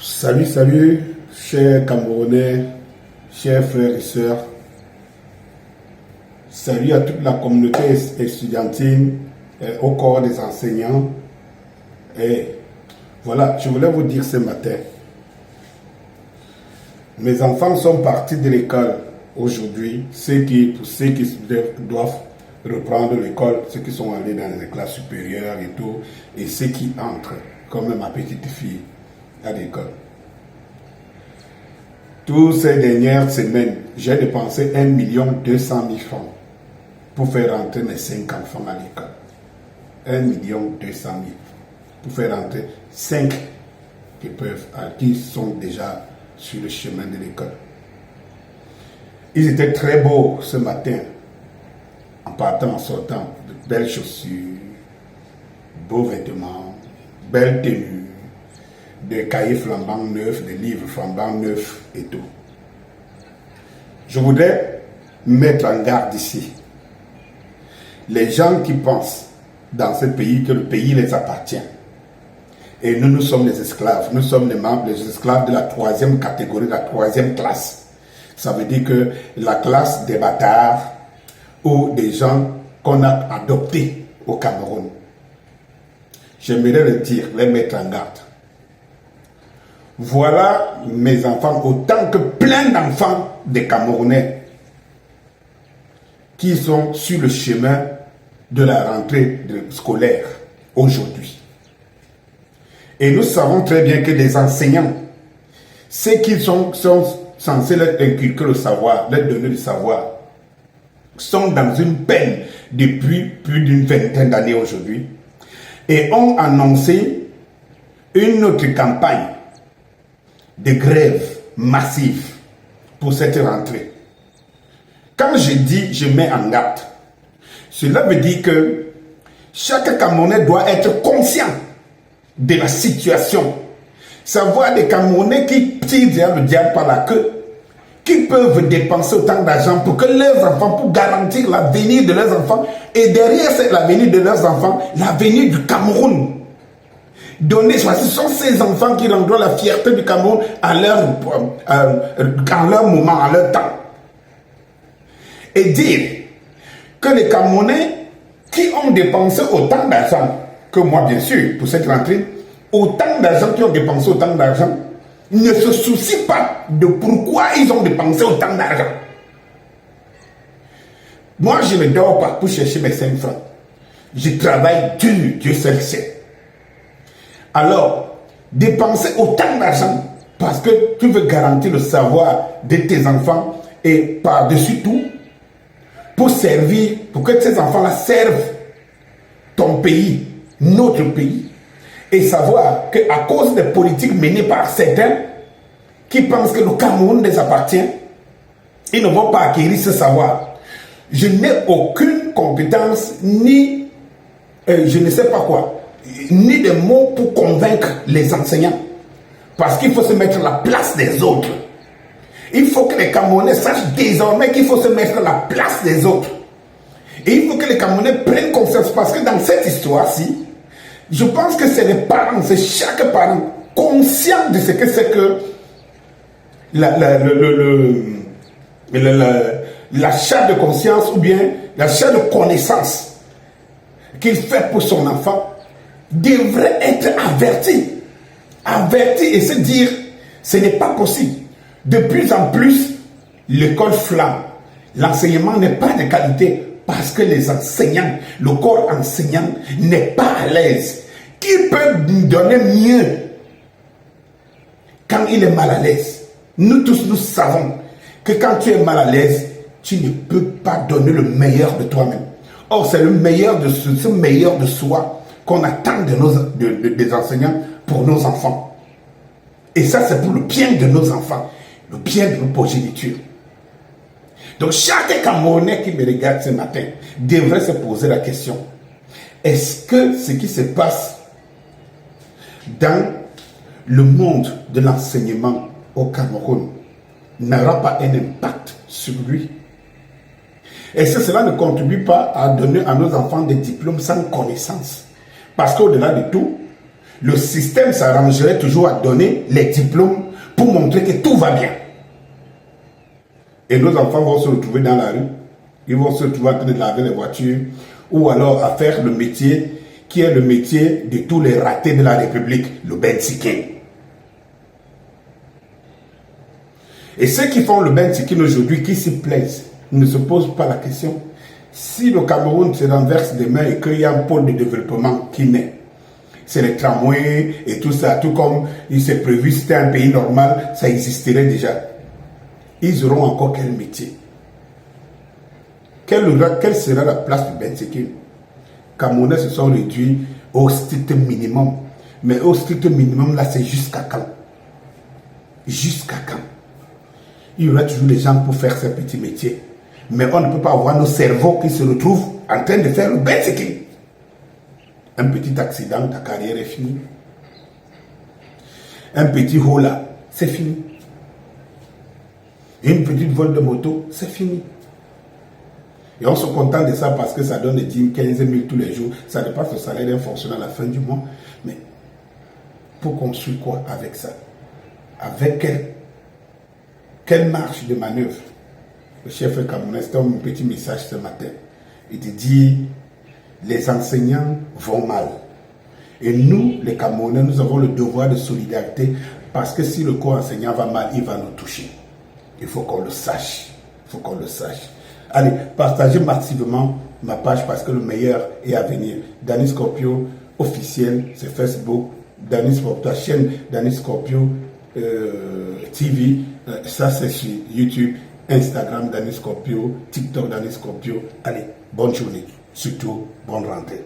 Salut, salut, chers Camerounais, chers frères et sœurs. Salut à toute la communauté estudiantine, au corps des enseignants. Et voilà, je voulais vous dire ce matin, mes enfants sont partis de l'école aujourd'hui, pour ceux qui doivent reprendre l'école, ceux qui sont allés dans les classes supérieures et tout, et ceux qui entrent, comme ma petite fille, à l'école. Toutes ces dernières semaines, j'ai dépensé 1 200 000 francs pour faire rentrer mes 5 enfants à l'école. 1 200 000 pour faire rentrer 5 qui sont déjà sur le chemin de l'école. Ils étaient très beaux ce matin, en partant, en sortant, de belles chaussures, beaux vêtements, belles tenues, des cahiers flambants neufs, des livres flambants neufs et tout. Je voudrais mettre en garde ici les gens qui pensent dans ce pays que le pays les appartient. Et nous sommes les esclaves, nous sommes les membres, les esclaves de la 3e catégorie, de la 3e classe. Ça veut dire que la classe des bâtards ou des gens qu'on a adoptés au Cameroun. J'aimerais le dire, les mettre en garde. Voilà mes enfants, autant que plein d'enfants des Camerounais qui sont sur le chemin de la rentrée scolaire aujourd'hui. Et nous savons très bien que les enseignants, ceux qui sont censés leur inculquer le savoir, leur donner le savoir, sont dans une peine depuis plus d'une vingtaine d'années aujourd'hui et ont annoncé une autre campagne de grève massive pour cette rentrée. Quand je dis je mets en garde, cela veut dire que chaque Camerounais doit être conscient de la situation. Savoir des Camerounais qui tirent le diable par la queue, qui peuvent dépenser autant d'argent pour que leurs enfants, pour garantir l'avenir de leurs enfants, et derrière l'avenir de leurs enfants, l'avenir du Cameroun. Donner, ce sont ces enfants qui rendront la fierté du Cameroun en leur moment, en leur temps. Et dire que les Camerounais qui ont dépensé autant d'argent que moi, bien sûr, pour cette rentrée, autant d'argent qui ont dépensé autant d'argent, ne se soucient pas de pourquoi ils ont dépensé autant d'argent. Moi, je ne dors pas pour chercher mes 5 francs. Je travaille dur, Dieu seul sait. Alors, dépenser autant d'argent parce que tu veux garantir le savoir de tes enfants et par-dessus tout, pour servir, pour que ces enfants-là servent ton pays, notre pays, et savoir qu'à cause des politiques menées par certains qui pensent que le Cameroun les appartient, ils ne vont pas acquérir ce savoir. Je n'ai aucune compétence, ni je ne sais pas quoi, ni des mots pour convaincre les enseignants. Parce qu'il faut se mettre à la place des autres. Il faut que les Camerounais sachent désormais qu'il faut se mettre à la place des autres. Et il faut que les Camerounais prennent conscience. Parce que dans cette histoire-ci, je pense que c'est les parents, c'est chaque parent conscient de ce que c'est que l'achat de conscience ou bien l'achat de connaissance qu'il fait pour son enfant devrait être averti et se dire ce n'est pas possible. De plus en plus, l'école flamme. L'enseignement n'est pas de qualité parce que les enseignants, le corps enseignant n'est pas à l'aise. Qui peut nous donner mieux quand il est mal à l'aise? Nous tous, nous savons que quand tu es mal à l'aise, tu ne peux pas donner le meilleur de toi-même. Or, c'est le meilleur de ce meilleur de soi qu'on attend des enseignants pour nos enfants. Et ça, c'est pour le bien de nos enfants, le bien de nos progénitures. Donc, chaque Camerounais qui me regarde ce matin devrait se poser la question, est-ce que ce qui se passe dans le monde de l'enseignement au Cameroun n'aura pas un impact sur lui? Est-ce que cela ne contribue pas à donner à nos enfants des diplômes sans connaissance? Parce qu'au-delà de tout, le système s'arrangerait toujours à donner les diplômes pour montrer que tout va bien. Et nos enfants vont se retrouver dans la rue, ils vont se retrouver en train de laver les voitures, ou alors à faire le métier qui est le métier de tous les ratés de la République, le bensikin. Et ceux qui font le bensikin aujourd'hui, qui s'y plaisent, ne se posent pas la question. Si le Cameroun se renverse demain et qu'il y a un pôle de développement qui naît, c'est les tramways et tout ça, tout comme il s'est prévu, c'était un pays normal, ça existerait déjà. Ils auront encore quel métier? Quelle sera la place du bensikin? Camerounais se sont réduits au strict minimum. Mais au strict minimum, là, c'est jusqu'à quand? Jusqu'à quand? Il y aura toujours des gens pour faire ces petits métiers. Mais on ne peut pas avoir nos cerveaux qui se retrouvent en train de faire le bensikin. Un petit accident, ta carrière est finie. Un petit hola, c'est fini. Une petite vol de moto, c'est fini. Et on se contente de ça parce que ça donne 10 000, 15 000 tous les jours. Ça dépasse le salaire d'un fonctionnaire à la fin du mois. Mais pour construire quoi avec ça? Avec quelle marge de manœuvre? Le chef camerounais, c'était un petit message ce matin. Il te dit, les enseignants vont mal. Et nous, les Camerounais, nous avons le devoir de solidarité parce que si le corps enseignant va mal, il va nous toucher. Il faut qu'on le sache. Il faut qu'on le sache. Allez, partagez massivement ma page parce que le meilleur est à venir. Danny Scorpio officiel, c'est Facebook. Danny Scorpio, ta chaîne Danny Scorpio TV, ça c'est sur YouTube, Instagram Danny Scorpio, TikTok Danny Scorpio. Allez, bonne journée, surtout bonne rentrée.